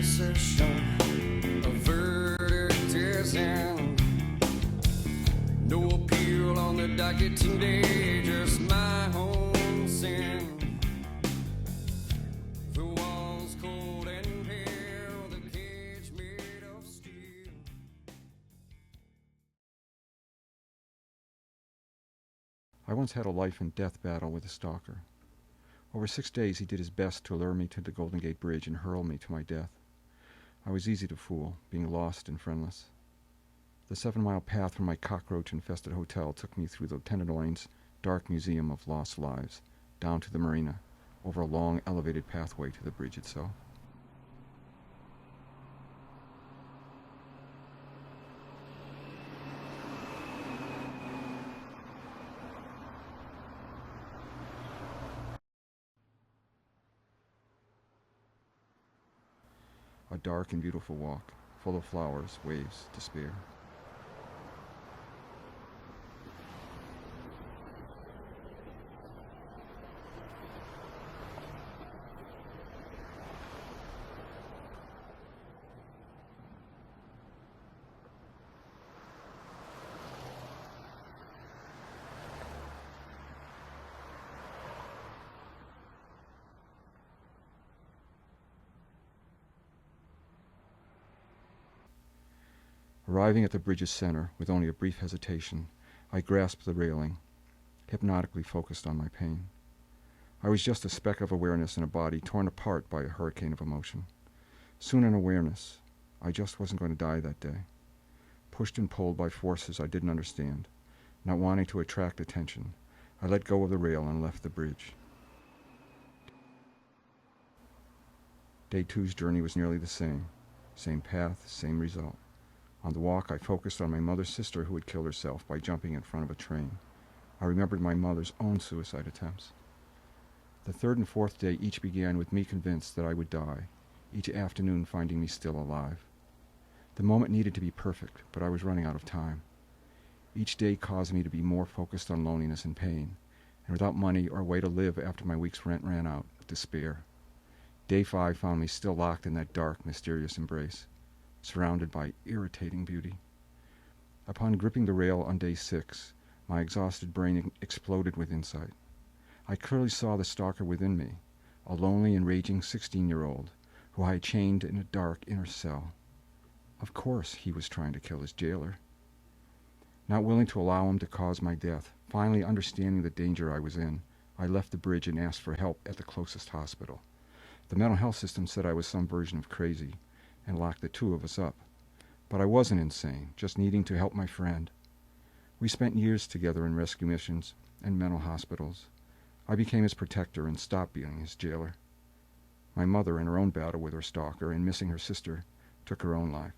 session, a verdict is in. No appeal on the docket today, just my own sin. The walls cold and pale, the cage made of steel. I once had a life and death battle with a stalker. Over 6 days he did his best to lure me to the Golden Gate Bridge and hurl me to my death. I was easy to fool, being lost and friendless. The 7-mile path from my cockroach-infested hotel took me through the Tenderloin's dark museum of lost lives, down to the marina, over a long elevated pathway to the bridge itself. A dark and beautiful walk, full of flowers, waves, despair. Arriving at the bridge's center, with only a brief hesitation, I grasped the railing, hypnotically focused on my pain. I was just a speck of awareness in a body torn apart by a hurricane of emotion. Soon in awareness, I just wasn't going to die that day. Pushed and pulled by forces I didn't understand, not wanting to attract attention, I let go of the rail and left the bridge. Day 2's journey was nearly the same. Same path, same result. On the walk, I focused on my mother's sister who had killed herself by jumping in front of a train. I remembered my mother's own suicide attempts. The 3rd and 4th day each began with me convinced that I would die, each afternoon finding me still alive. The moment needed to be perfect, but I was running out of time. Each day caused me to be more focused on loneliness and pain, and without money or a way to live after my week's rent ran out, despair. Day 5 found me still locked in that dark, mysterious embrace, surrounded by irritating beauty. Upon gripping the rail on day 6, my exhausted brain exploded with insight. I clearly saw the stalker within me, a lonely and raging 16-year-old who I had chained in a dark inner cell. Of course he was trying to kill his jailer. Not willing to allow him to cause my death, finally understanding the danger I was in, I left the bridge and asked for help at the closest hospital. The mental health system said I was some version of crazy, and locked the 2 of us up. But I wasn't insane, just needing to help my friend. We spent years together in rescue missions and mental hospitals. I became his protector and stopped being his jailer. My mother, in her own battle with her stalker and missing her sister, took her own life.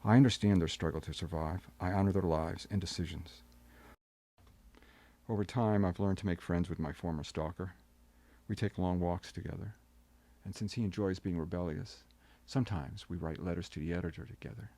I understand their struggle to survive. I honor their lives and decisions. Over time, I've learned to make friends with my former stalker. We take long walks together. And since he enjoys being rebellious, sometimes we write letters to the editor together.